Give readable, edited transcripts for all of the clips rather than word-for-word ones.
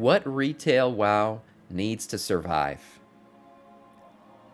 What retail WoW needs to survive?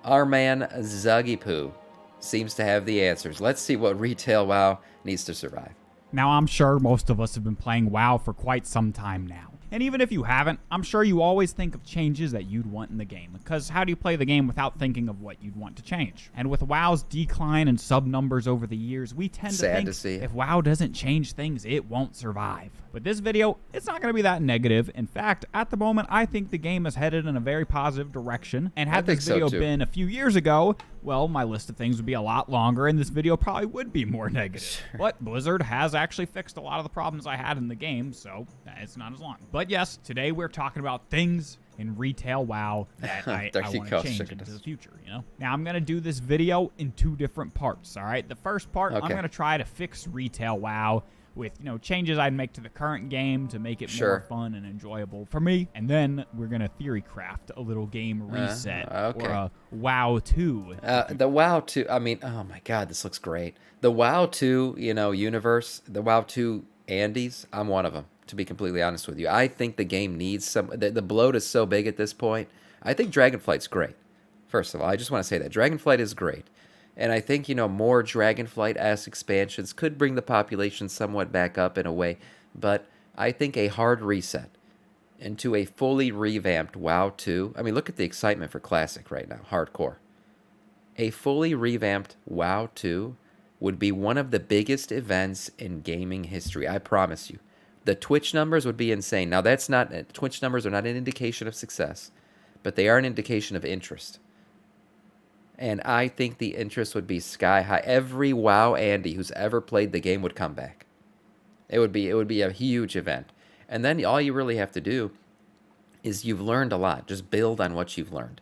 Our man Zuggy Poo seems to have the answers. Let's see what retail WoW needs to survive. Now, I'm sure most of us have been playing WoW for quite some time now. And even if you haven't, I'm sure you always think of changes that you'd want in the game, because how do you play the game without thinking of what you'd want to change? And with WoW's decline in sub numbers over the years, we tend to think if WoW doesn't change things, it won't survive. But this video, it's not going to be that negative. In fact, at the moment, I think the game is headed in a very positive direction. And had this video been a few years ago, well, my list of things would be a lot longer, and this video probably would be more negative. Sure. But Blizzard has actually fixed a lot of the problems I had in the game, so it's not as long. But yes, today we're talking about things in retail WoW that I want to change into the future, you know? Now, I'm going to do this video in two different parts, all right? The first part, I'm going to try to fix retail WoW with, you know, changes I'd make to the current game to make it more fun and enjoyable for me. And then we're going to theory craft a little game reset or a WoW 2. The WoW 2, I mean, oh my God, this looks great. The WoW 2, you know, universe, the WoW 2 Andes, I'm one of them, to be completely honest with you. I think the game needs some, the bloat is so big at this point. I think Dragonflight's great. First of all, I just want to say that Dragonflight is great. And I think, you know, more Dragonflight-esque expansions could bring the population somewhat back up in a way. But I think a hard reset into a fully revamped WoW 2. I mean, look at the excitement for Classic right now, hardcore. A fully revamped WoW 2 would be one of the biggest events in gaming history, I promise you. The Twitch numbers would be insane. Now, that's not, Twitch numbers are not an indication of success, but they are an indication of interest. And I think the interest would be sky high. Every WoW Andy who's ever played the game would come back. It would be a huge event. And then all you really have to do is you've learned a lot. Just build on what you've learned.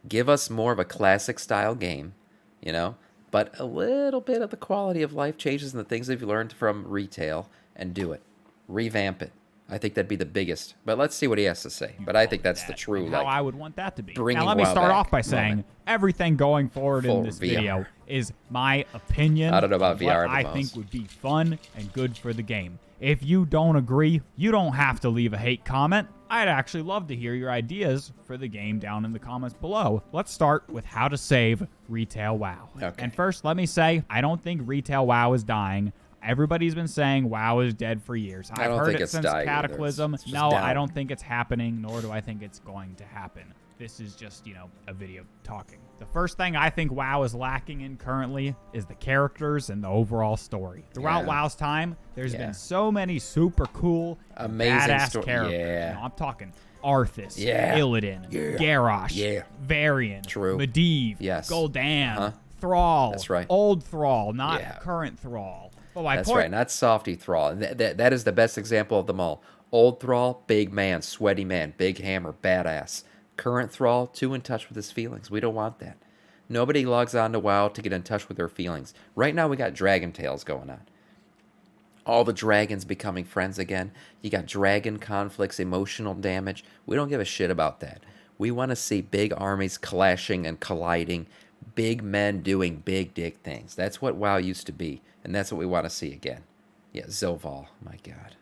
Give us more of a classic style game, you know, but a little bit of the quality of life changes and the things that you've learned from retail, and do it. Revamp it. I think that'd be the biggest. But let's see what he has to say. But I think that's the true, how I would want that to be. Now, let me start off by saying everything going forward in this video is my opinion. I don't know about VR. What I think would be fun and good for the game. If you don't agree, you don't have to leave a hate comment. I'd actually love to hear your ideas for the game down in the comments below. Let's start with how to save retail WoW. Okay. And first, let me say, I don't think retail WoW is dying. Everybody's been saying WoW is dead for years. I've heard it since Cataclysm. No, I don't think it's happening, nor do I think it's going to happen. This is just, you know, a video talking. The first thing I think WoW is lacking in currently is the characters and the overall story. Throughout WoW's time, there's been so many super cool, amazing badass characters. You know, I'm talking Arthas, Illidan, Garrosh, Varian, Medivh, Gul'dan, Thrall. That's right. Old Thrall, not current Thrall. Well, that's right, not softy Thrall. That is the best example of them all. Old Thrall, big man, sweaty man, big hammer, badass. Current Thrall, too in touch with his feelings. We don't want that. Nobody logs on to WoW to get in touch with their feelings. Right now we got Dragon Tales going on. All the dragons becoming friends again. You got dragon conflicts, emotional damage. We don't give a shit about that. We want to see big armies clashing and colliding, big men doing big dick things. That's what WoW used to be. And that's what we want to see again. Yeah, Zoval. My God.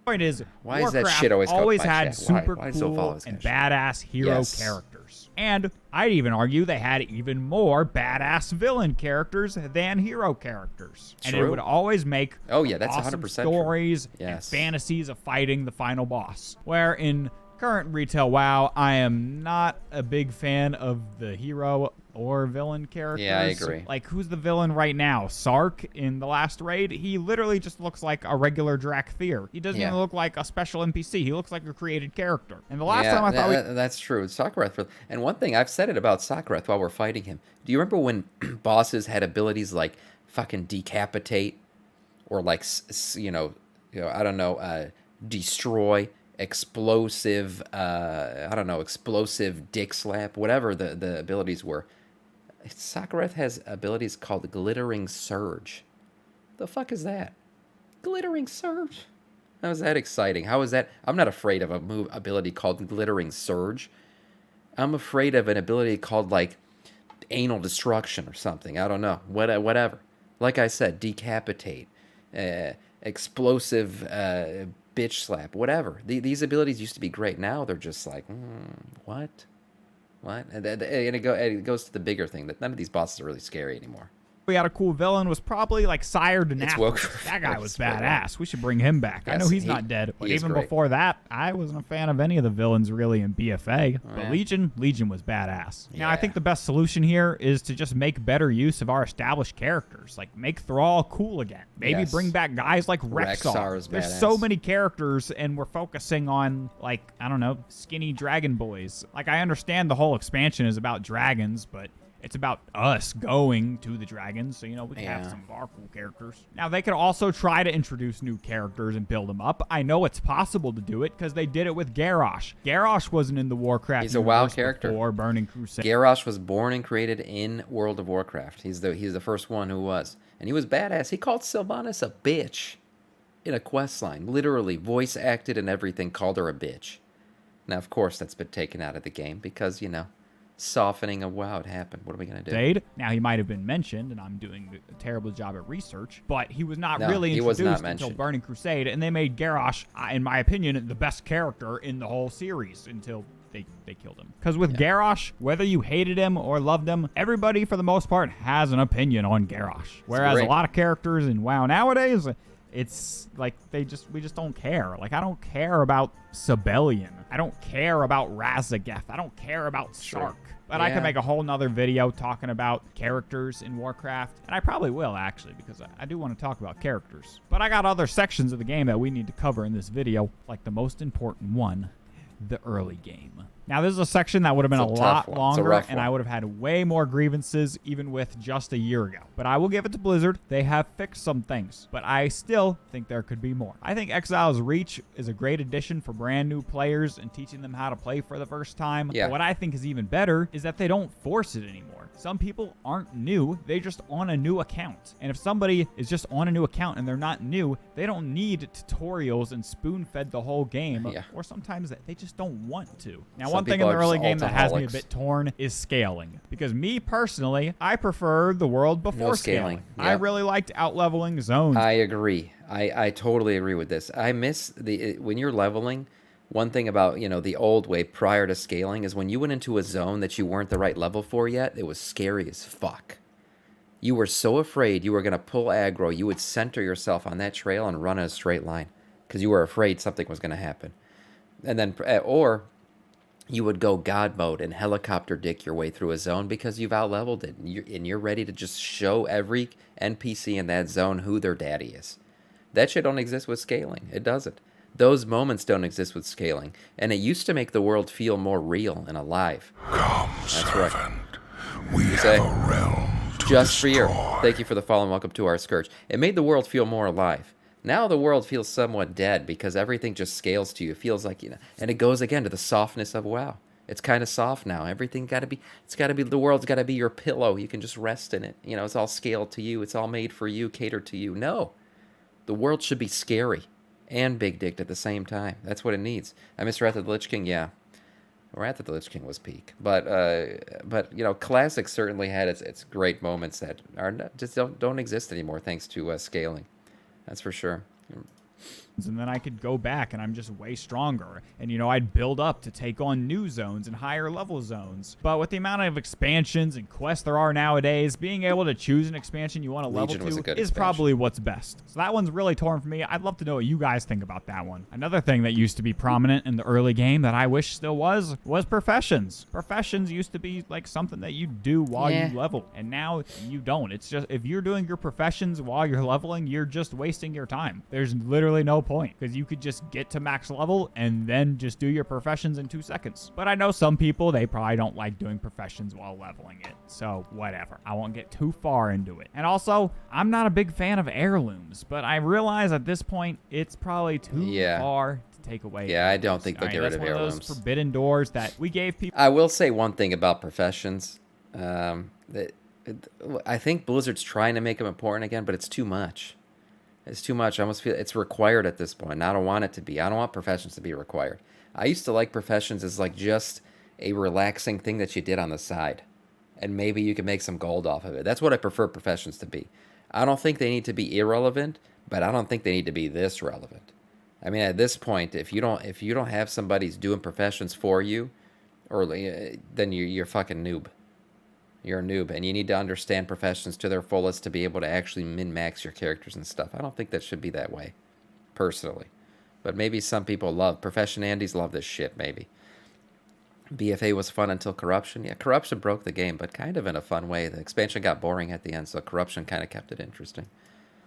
Point is, why Warcraft is that shit always had super cool and badass hero characters. And I'd even argue they had even more badass villain characters than hero characters. And it would always make that's awesome 100% stories and fantasies of fighting the final boss. Where in current retail WoW, I am not a big fan of the hero or villain characters. Yeah, I agree. Like, who's the villain right now? Sark in the last raid? He literally just looks like a regular Drakthir. He doesn't even look like a special NPC. He looks like a created character. And the last time I thought that's true. Sakureth. And one thing, I've said it about Sakureth while we're fighting him. Do you remember when bosses had abilities like fucking decapitate or like, you know, I don't know, destroy, explosive, explosive dick slap, whatever the abilities were. Sakureth has abilities called Glittering Surge. The fuck is that? Glittering Surge? How is that exciting? How is that? I'm not afraid of a ability called Glittering Surge. I'm afraid of an ability called, like, Anal Destruction or something. I don't know. Whatever. Like I said, decapitate. Explosive bitch slap, whatever. These abilities used to be great. Now they're just like, what? What? And it goes to the bigger thing that none of these bosses are really scary anymore. We had a cool villain was probably like Sire It's Denathus. That guy was badass. We should bring him back. I know he's not dead, but even before that, I wasn't a fan of any of the villains really in BFA. But Legion was badass. Now, I think the best solution here is to just make better use of our established characters. Like, make Thrall cool again. Maybe bring back guys like Rexxar. There's so many characters, and we're focusing on, like, I don't know, skinny dragon boys. Like, I understand the whole expansion is about dragons, but it's about us going to the dragons, so, we can have some of our cool characters. Now, they could also try to introduce new characters and build them up. I know it's possible to do it because they did it with Garrosh. Garrosh wasn't in the Warcraft. He's a WoW character. Before Burning Crusade. Garrosh was born and created in World of Warcraft. He's the first one who was. And he was badass. He called Sylvanas a bitch in a quest line. Literally, voice acted and everything, called her a bitch. Now, of course, that's been taken out of the game because, softening of WoW had happened. What are we going to do? Now, he might have been mentioned, and I'm doing a terrible job at research, but he was not really introduced until Burning Crusade, and they made Garrosh, in my opinion, the best character in the whole series until they killed him. Because with Garrosh, whether you hated him or loved him, everybody, for the most part, has an opinion on Garrosh. Whereas a lot of characters in WoW nowadays, it's like we just don't care. Like, I don't care about Sibelian. I don't care about Razageth. I don't care about Sark. But I could make a whole nother video talking about characters in Warcraft. And I probably will, actually, because I do want to talk about characters. But I got other sections of the game that we need to cover in this video, like the most important one, the early game. Now, this is a section that would have been a lot longer, and I would have had way more grievances even with just a year ago. But I will give it to Blizzard. They have fixed some things, but I still think there could be more. I think Exile's Reach is a great addition for brand new players and teaching them how to play for the first time. But what I think is even better is that they don't force it anymore. Some people aren't new. They're just on a new account. And if somebody is just on a new account and they're not new, they don't need tutorials and spoon-fed the whole game. Or sometimes they just don't want to. Now, one thing in the early game that has me a bit torn is scaling. Because me, personally, I prefer the world before scaling. I really liked out-leveling zones. I agree. I totally agree with this. I miss when you're leveling, one thing about, the old way prior to scaling is when you went into a zone that you weren't the right level for yet, it was scary as fuck. You were so afraid you were going to pull aggro. You would center yourself on that trail and run in a straight line because you were afraid something was going to happen. And then, or you would go God mode and helicopter dick your way through a zone because you've out-leveled it. And you're ready to just show every NPC in that zone who their daddy is. That shit don't exist with scaling. It doesn't. Those moments don't exist with scaling. And it used to make the world feel more real and alive. Come, that's servant. Right. We have a realm to just for you. destroy. Thank you for the follow and welcome to our Scourge. It made the world feel more alive. Now the world feels somewhat dead because everything just scales to you. It feels like, and it goes again to the softness of WoW. It's kind of soft now. Everything the world's got to be your pillow. You can just rest in it. It's all scaled to you. It's all made for you, catered to you. No. The world should be scary and big dicked at the same time. That's what it needs. I miss Wrath of the Lich King, yeah. Wrath of the Lich King was peak. But Classic certainly had its great moments that just don't exist anymore thanks to scaling. That's for sure. And then I could go back and I'm just way stronger. And, I'd build up to take on new zones and higher level zones. But with the amount of expansions and quests there are nowadays, being able to choose an expansion you want to level to is probably what's best. So that one's really torn for me. I'd love to know what you guys think about that one. Another thing that used to be prominent in the early game that I wish still was professions. Professions used to be like something that you do while you level. And now you don't. It's just, if you're doing your professions while you're leveling, you're just wasting your time. There's literally no point because you could just get to max level and then just do your professions in 2 seconds. But I know some people, they probably don't like doing professions while leveling it. So whatever. I won't get too far into it. And also, I'm not a big fan of heirlooms, but I realize at this point it's probably too far to take away. Yeah, I don't think they'll get rid of heirlooms. That's one of those forbidden doors that we gave people. I will say one thing about professions. I think Blizzard's trying to make them important again, but it's too much. It's too much. I almost feel it's required at this point. And I don't want it to be. I don't want professions to be required. I used to like professions as like just a relaxing thing that you did on the side. And maybe you can make some gold off of it. That's what I prefer professions to be. I don't think they need to be irrelevant, but I don't think they need to be this relevant. I mean, at this point, if you don't have somebody doing professions for you, or then you're fucking noob. You're a noob, and you need to understand professions to their fullest to be able to actually min-max your characters and stuff. I don't think that should be that way, personally. But maybe some people love profession. Andes love this shit. Maybe BFA was fun until corruption. Yeah, corruption broke the game, but kind of in a fun way. The expansion got boring at the end, so corruption kind of kept it interesting.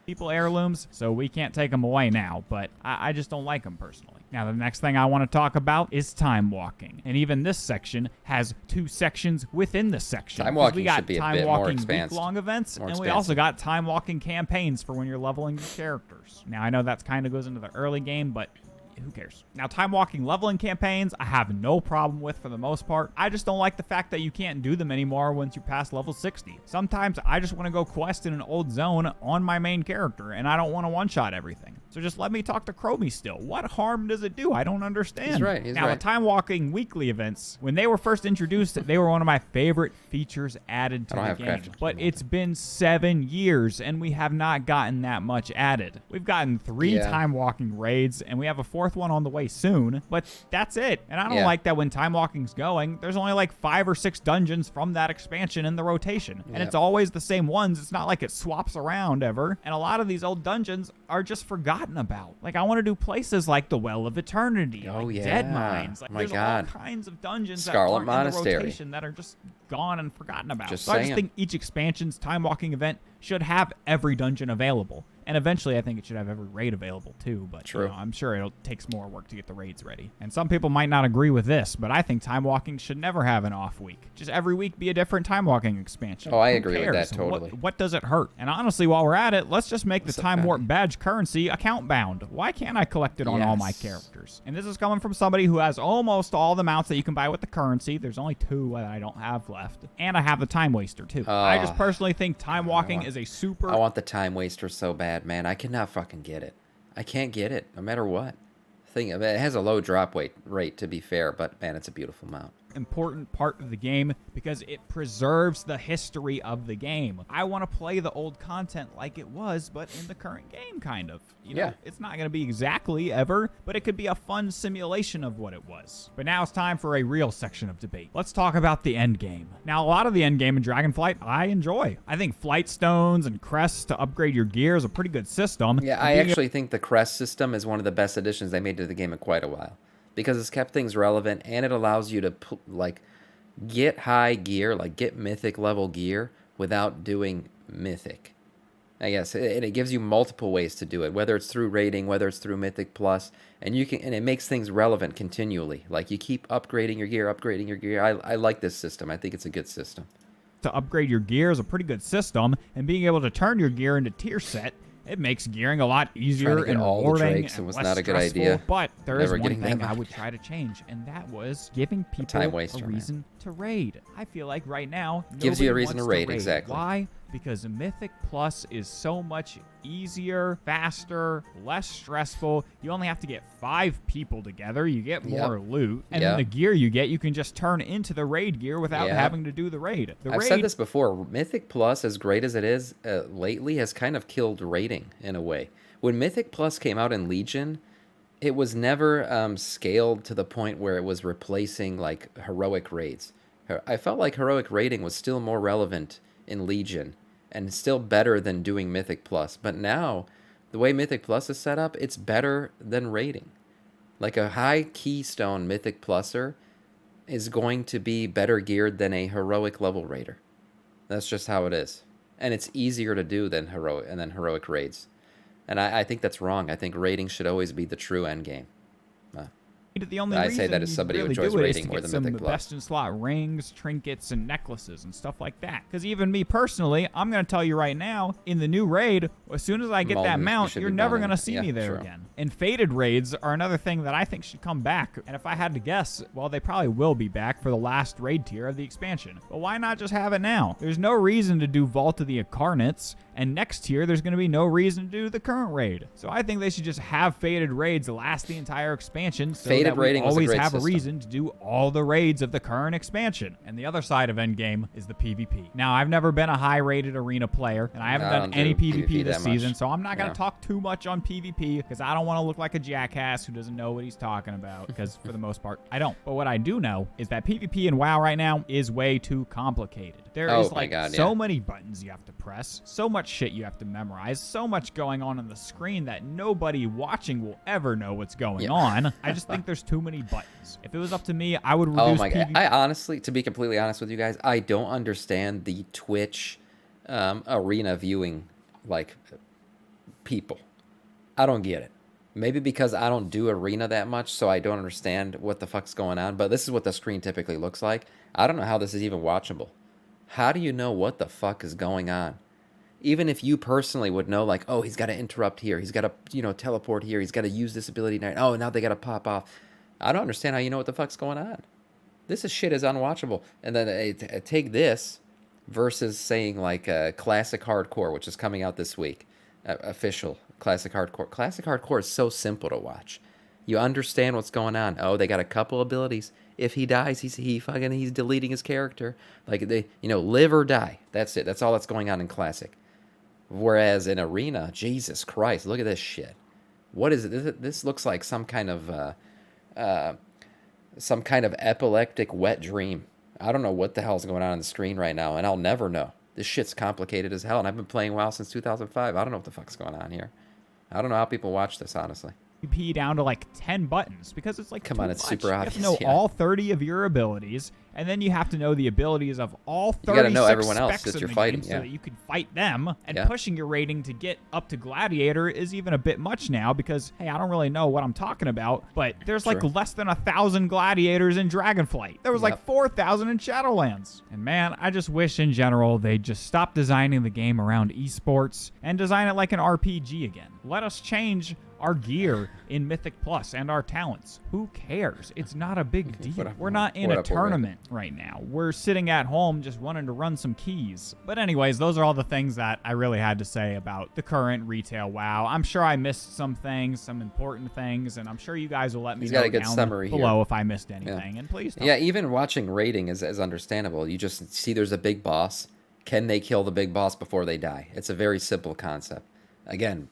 People heirlooms, so we can't take them away now, but I just don't like them personally. Now, the next thing I want to talk about is time walking. And even this section has 2 sections within the section. Time walking we got should be a time bit more walking expansive. week-long events, More and we expansive. also got time walking campaigns for when you're leveling your characters. Now, I know that kind of goes into the early game, but who cares? Now, time walking leveling campaigns, I have no problem with for the most part. I just don't like the fact that you can't do them anymore once you pass level 60. Sometimes I just want to go quest in an old zone on my main character, and I don't want to one-shot everything. So just let me talk to Chromie still. What harm does it do? I don't understand. He's right. Now, the time walking weekly events, when they were first introduced, they were one of my favorite features added to the game. But it's been 7 years, and we have not gotten that much added. We've gotten 3 time walking raids, and we have a 4th one on the way soon, but that's it. And I don't like that when time walking's going, there's only like 5 or 6 dungeons from that expansion in the rotation. And it's always the same ones. It's not like it swaps around ever. And a lot of these old dungeons are just forgotten about. Like, I want to do places like the Well of Eternity, Dead Mines. Like, there's all kinds of dungeons Scarlet that aren't Monastery. in the rotation that are just gone and forgotten about. Just so I just think each expansion's time walking event should have every dungeon available. And eventually, I think it should have every raid available, too. But you know, I'm sure it'll take some more work to get the raids ready. And some people might not agree with this, but I think time walking should never have an off week. Just every week be a different time walking expansion. Oh, I Who agree with cares? that totally. What does it hurt? And honestly, while we're at it, let's just make the time warp badge currency account bound. Why can't I collect it on all my characters? And this is coming from somebody who has almost all the mounts that you can buy with the currency. There's only 2 that I don't have left. And I have the time waster, too. I just personally think time walking is a super... I want the time waster so bad, man. I cannot fucking get it. I can't get it, no matter what. It has a low drop rate, to be fair, but man, it's a beautiful mount. Important part of the game because it preserves the history of the game. I want to play the old content like it was, but in the current game, kind of. You know, it's not going to be exactly ever, but it could be a fun simulation of what it was. But now it's time for a real section of debate. Let's talk about the end game. Now, a lot of the end game in Dragonflight, I enjoy. I think flight stones and crests to upgrade your gear is a pretty good system. Yeah, I actually think the crest system is one of the best additions they made to the game in quite a while. Because it's kept things relevant, and it allows you to get high gear, like get mythic level gear without doing mythic. I guess, and it gives you multiple ways to do it, whether it's through raiding, whether it's through Mythic Plus, and it makes things relevant continually. Like you keep upgrading your gear. I like this system. I think it's a good system. To upgrade your gear is a pretty good system, and being able to turn your gear into tier set, it makes gearing a lot easier and rewarding and was less not a good stressful, idea. But there is one thing them I out. would try to change, and that was giving people a reason to raid. I feel like right now, gives you a reason wants to raid, exactly. Why? Because Mythic Plus is so much easier, faster, less stressful. You only have to get 5 people together. You get more loot. And then the gear you get, you can just turn into the raid gear without having to do the raid. I've said this before. Mythic Plus, as great as it is lately, has kind of killed raiding in a way. When Mythic Plus came out in Legion, it was never scaled to the point where it was replacing like heroic raids. I felt like heroic raiding was still more relevant in Legion and still better than doing Mythic Plus. But now, the way Mythic Plus is set up, it's better than raiding. Like a high keystone Mythic Pluser is going to be better geared than a heroic level raider. That's just how it is. And it's easier to do than heroic raids. And I think that's wrong. I think raiding should always be the true end game. The only I say that as somebody who enjoys raiding more than Mythic Plus. Best in slot rings, trinkets, and necklaces and stuff like that. Because even me personally, I'm going to tell you right now, in the new raid, as soon as I get that mount, you're never going to see me there again. And faded raids are another thing that I think should come back. And if I had to guess, well, they probably will be back for the last raid tier of the expansion. But why not just have it now? There's no reason to do Vault of the Incarnates. And next tier, there's going to be no reason to do the current raid. So I think they should just have faded raids last the entire expansion. So that we rating was a always great have a system. reason to do all the raids of the current expansion. And the other side of Endgame is the PvP. Now, I've never been a high-rated arena player, and I haven't done any PvP this season, so I'm not going to talk too much on PvP because I don't want to look like a jackass who doesn't know what he's talking about, because for the most part, I don't. But what I do know is that PvP in WoW right now is way too complicated. There is so many buttons you have to press, so much shit you have to memorize, so much going on the screen that nobody watching will ever know what's going on. I just think there's too many buttons. If it was up to me, I would reduce PvP. I honestly, to be completely honest with you guys, I don't understand the Twitch arena viewing, like, people. I don't get it. Maybe because I don't do arena that much, so I don't understand what the fuck's going on. But this is what the screen typically looks like. I don't know how this is even watchable. How do you know what the fuck is going on? Even if you personally would know, like, oh, he's got to interrupt here. He's got to, teleport here. He's got to use this ability now. Oh, now they got to pop off. I don't understand how you know what the fuck's going on. This shit is unwatchable. And then take this versus saying, like, Classic Hardcore, which is coming out this week. Official Classic Hardcore. Classic Hardcore is so simple to watch. You understand what's going on. Oh, they got a couple abilities. If he dies, he's deleting his character. Like, they, live or die. That's it. That's all that's going on in Classic. Whereas in Arena, Jesus Christ, look at this shit. What is it? This looks like some kind of epileptic wet dream. I don't know what the hell's going on the screen right now, and I'll never know. This shit's complicated as hell, and I've been playing WoW since 2005. I don't know what the fuck's going on here. I don't know how people watch this, honestly. PvP down to like 10 buttons because it's like come on, it's much. super obvious. You have to know all 30 of your abilities, and then you have to know the abilities of all 36 you gotta know everyone else that you're fighting, so that you can fight them. And pushing your rating to get up to Gladiator is even a bit much now because, hey, I don't really know what I'm talking about, but there's like less than 1,000 Gladiators in Dragonflight. There was like 4,000 in Shadowlands. And man, I just wish in general they'd just stop designing the game around esports and design it like an RPG again. Let us change our gear in Mythic Plus and our talents. Who cares? It's not a big deal. We're not in a tournament right now. We're sitting at home just wanting to run some keys. But anyways, those are all the things that I really had to say about the current retail WoW. I'm sure I missed some things, some important things, and I'm sure you guys will let me know down below if I missed anything. And please don't. Even watching rating is understandable. You just see there's a big boss. Can they kill the big boss before they die? It's a very simple concept. Again,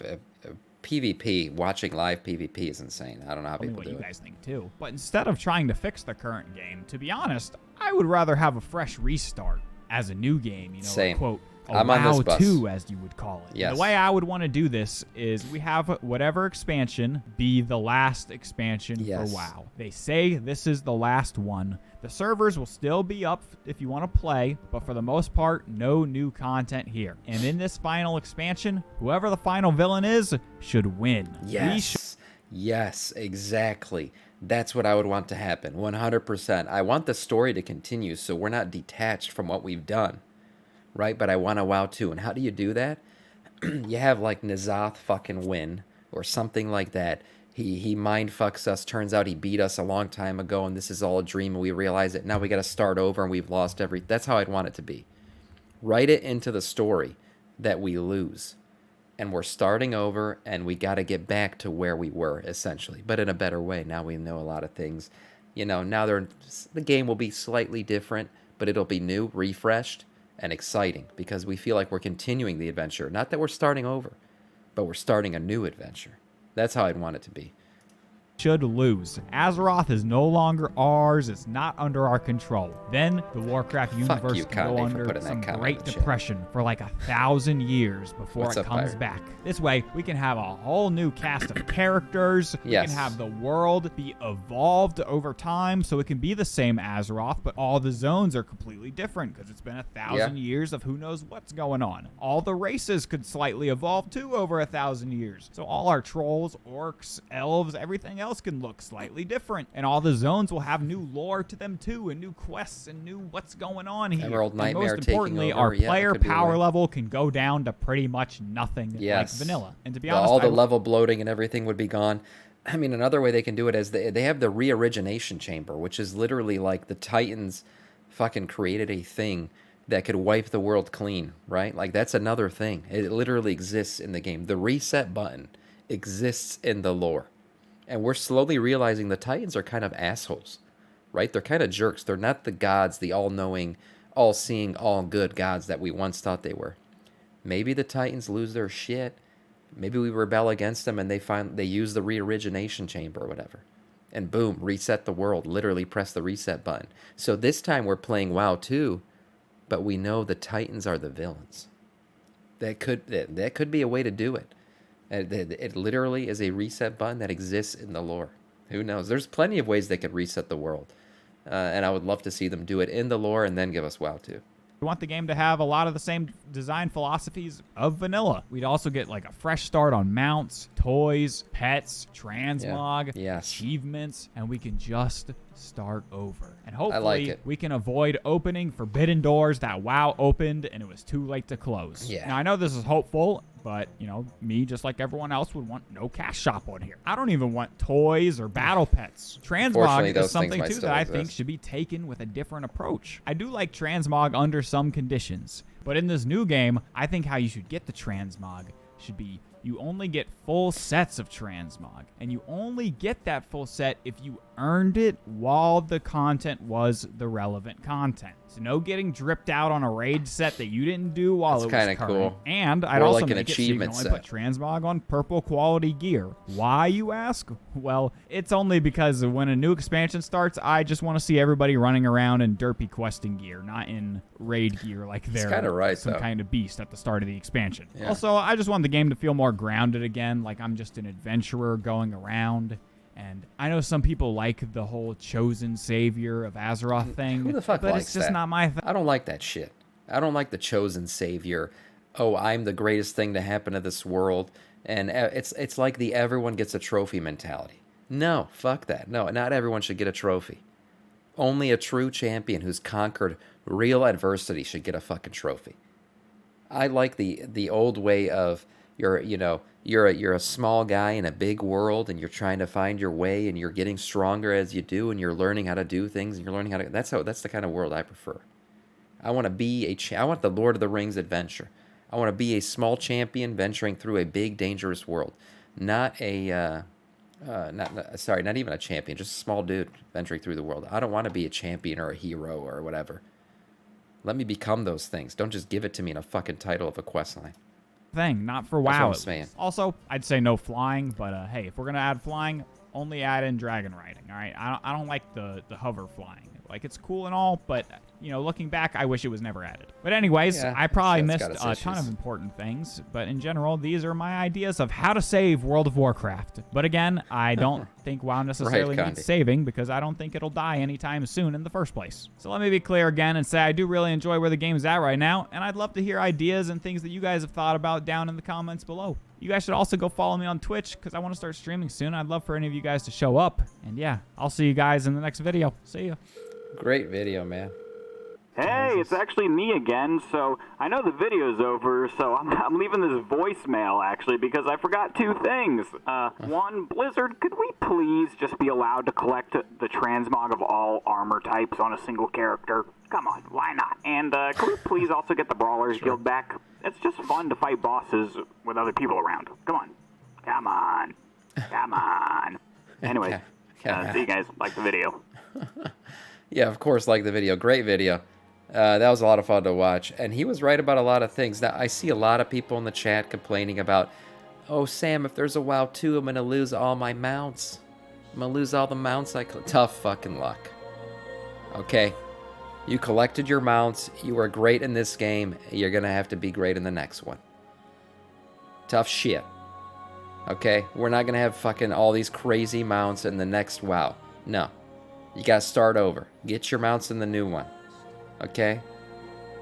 PvP, watching live PvP is insane. I don't know how people do it. What you guys think too. But instead of trying to fix the current game, to be honest, I would rather have a fresh restart as a new game. Same. Quote, a WoW 2, as you would call it. Yes. The way I would want to do this is we have whatever expansion be the last expansion for WoW. They say this is the last one. The servers will still be up if you want to play, but for the most part, no new content here. And in this final expansion, whoever the final villain is should win. Yes, exactly. That's what I would want to happen, 100%. I want the story to continue so we're not detached from what we've done, right? But I want a WoW 2. And how do you do that? You have like N'Zoth fucking win or something like that. He mind fucks us. Turns out he beat us a long time ago, and this is all a dream, and we realize it. Now we got to start over, and we've lost That's how I'd want it to be. Write it into the story that we lose, and we're starting over, and we got to get back to where we were, essentially, but in a better way. Now we know a lot of things. Now the game will be slightly different, but it'll be new, refreshed, and exciting because we feel like we're continuing the adventure. Not that we're starting over, but we're starting a new adventure. That's how I'd want it to be. Should lose. Azeroth is no longer ours. It's not under our control. Then the Warcraft universe can go under some Great Depression for like 1,000 years before it comes back. This way, we can have a whole new cast of characters. We can have the world be evolved over time so it can be the same Azeroth, but all the zones are completely different because it's been 1,000 years of who knows what's going on. All the races could slightly evolve too over 1,000 years. So all our trolls, orcs, elves, everything else can look slightly different, and all the zones will have new lore to them too, and new quests and new what's going on here. Emerald Nightmare, most importantly, our player power level can go down to pretty much nothing like vanilla. And to be honest, all the level bloating and everything would be gone. I mean, another way they can do it is they have the re-origination chamber, which is literally like the Titans fucking created a thing that could wipe the world clean, right? Like, that's another thing. It literally exists in the game. The reset button exists in the lore. And we're slowly realizing the Titans are kind of assholes, right? They're kind of jerks. They're not the gods, the all-knowing, all-seeing, all-good gods that we once thought they were. Maybe the Titans lose their shit. Maybe we rebel against them and they use the re-origination chamber or whatever. And boom, reset the world. Literally press the reset button. So this time we're playing WoW 2, but we know the Titans are the villains. That could be a way to do it. It literally is a reset button that exists in the lore. Who knows? There's plenty of ways they could reset the world. And I would love to see them do it in the lore and then give us WoW 2. We want the game to have a lot of the same design philosophies of vanilla. We'd also get like a fresh start on mounts, toys, pets, transmog, achievements, and we can just start over. And hopefully we can avoid opening forbidden doors that WoW opened and it was too late to close. Yeah. Now I know this is hopeful, but you know, me just like everyone else would want no cash shop on here. I don't even want toys or battle pets. Transmog is something too that I think should be taken with a different approach. I do like transmog under some conditions, but in this new game, I think how you should get the transmog should be you only get full sets of transmog, and you only get that full set if you earned it while the content was the relevant content. So no getting dripped out on a raid set that you didn't do while it was current. Cool. And I'd also make it so you can only put transmog on purple quality gear. Why, you ask? Well, it's only because when a new expansion starts, I just want to see everybody running around in derpy questing gear, not in raid gear like they're some kind of beast at the start of the expansion. Yeah. Also, I just want the game to feel more grounded again, like I'm just an adventurer going around. And I know some people like the whole chosen savior of Azeroth thing, who the fuck but likes it's just that? not my thing. I don't like that shit. I don't like the chosen savior. Oh, I'm the greatest thing to happen to this world. And it's like the everyone gets a trophy mentality. No, fuck that. No, not everyone should get a trophy. Only a true champion who's conquered real adversity should get a fucking trophy. I like the old way of you're a small guy in a big world and you're trying to find your way and you're getting stronger as you do and you're learning how to do things and you're learning how to that's the kind of world I prefer. I want to be I want the Lord of the Rings adventure. I want to be a small champion venturing through a big dangerous world, not a not even a champion, just a small dude venturing through the world. I don't want to be a champion or a hero or whatever. Let me become those things. Don't just give it to me in a fucking title of a questline. Thing, not for WoW. That's what I'm saying. Also, I'd say no flying, but hey, if we're gonna add flying, only add in dragon riding. All right, I don't like the hover flying. Like, it's cool and all, but you know, looking back, I wish it was never added. But anyways, I probably missed a ton of important things, but in general, these are my ideas of how to save World of Warcraft. But again, I don't think WoW necessarily needs saving because I don't think it'll die anytime soon in the first place. So let me be clear again and say I do really enjoy where the game's at right now, and I'd love to hear ideas and things that you guys have thought about down in the comments below. You guys should also go follow me on Twitch because I want to start streaming soon. I'd love for any of you guys to show up. And yeah, I'll see you guys in the next video. See ya. Great video, man. Hey, it's actually me again. So I know the video's over, so I'm leaving this voicemail actually because I forgot two things. One, Blizzard, could we please just be allowed to collect the transmog of all armor types on a single character? Come on, why not? And could we please also get the Brawlers Guild back? It's just fun to fight bosses with other people around. Come on. Come on. Come on. Anyways, see you guys. Like the video. Yeah, of course, like the video. Great video. That was a lot of fun to watch. And he was right about a lot of things. Now, I see a lot of people in the chat complaining about, oh, Sam, if there's a WoW 2, I'm going to lose all my mounts. I'm going to lose all the mounts Tough fucking luck. Okay? You collected your mounts. You were great in this game. You're going to have to be great in the next one. Tough shit. Okay? We're not going to have fucking all these crazy mounts in the next WoW. No. You got to start over. Get your mounts in the new one. Okay?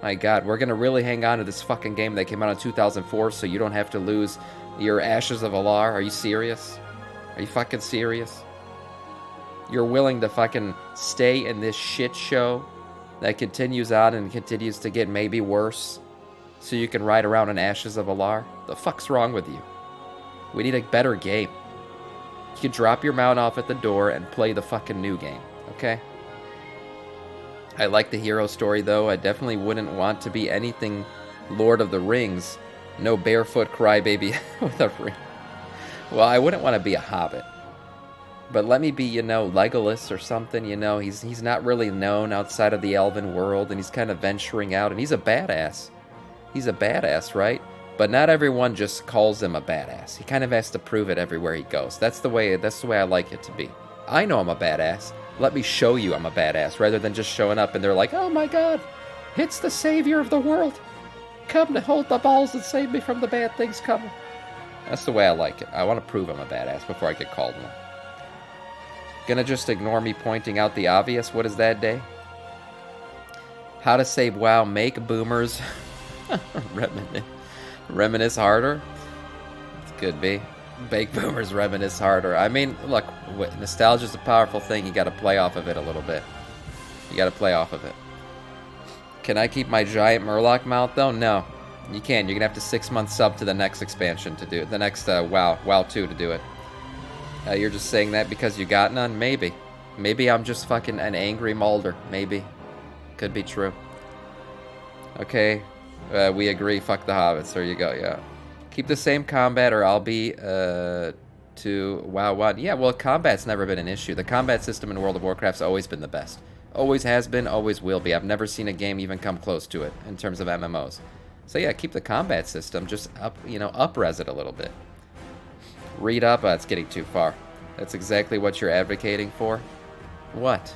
My God, we're going to really hang on to this fucking game that came out in 2004 so you don't have to lose your Ashes of Alar? Are you serious? Are you fucking serious? You're willing to fucking stay in this shit show that continues on and continues to get maybe worse so you can ride around in Ashes of Alar? The fuck's wrong with you? We need a better game. You can drop your mount off at the door and play the fucking new game. Okay? I like the hero story, though. I definitely wouldn't want to be anything Lord of the Rings. No barefoot crybaby with a ring. Well, I wouldn't want to be a hobbit. But let me be, Legolas or something, He's not really known outside of the elven world, and he's kind of venturing out, and he's a badass. He's a badass, right? But not everyone just calls him a badass. He kind of has to prove it everywhere he goes. That's the way I like it to be. I know I'm a badass. Let me show you I'm a badass, rather than just showing up and they're like, oh my god, it's the savior of the world. Come to hold the balls and save me from the bad things coming. That's the way I like it. I want to prove I'm a badass before I get called one. Gonna just ignore me pointing out the obvious? What is that, Day? How to save WoW, make boomers reminisce harder? It could be. Make boomers reminisce harder. I mean, look, nostalgia's a powerful thing. You gotta play off of it a little bit. You gotta play off of it. Can I keep my giant Murloc mount, though? No. You can't. You're gonna have to 6 months sub to the next expansion to do it. The next WoW 2 to do it. You're just saying that because you got none? Maybe. Maybe I'm just fucking an angry Mulder. Maybe. Could be true. Okay. We agree. Fuck the hobbits. There you go, yeah. Keep the same combat or I'll be to WoW 1. Yeah, well, combat's never been an issue. The combat system in World of Warcraft's always been the best. Always has been, always will be. I've never seen a game even come close to it in terms of MMOs. So yeah, keep the combat system. Just up-res it a little bit. Read up. It's getting too far. That's exactly what you're advocating for? What?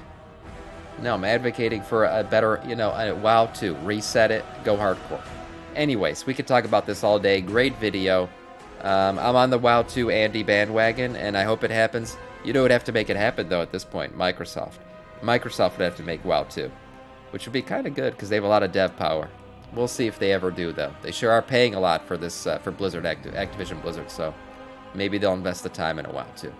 No, I'm advocating for a better, a WoW 2. Reset it. Go hardcore. Anyways, we could talk about this all day. Great video. I'm on the WoW 2 Andy bandwagon, and I hope it happens. You know who would have to make it happen, though, at this point? Microsoft. Microsoft would have to make WoW 2, which would be kind of good because they have a lot of dev power. We'll see if they ever do, though. They sure are paying a lot for this, for Blizzard, Activision Blizzard, so maybe they'll invest the time in a WoW 2.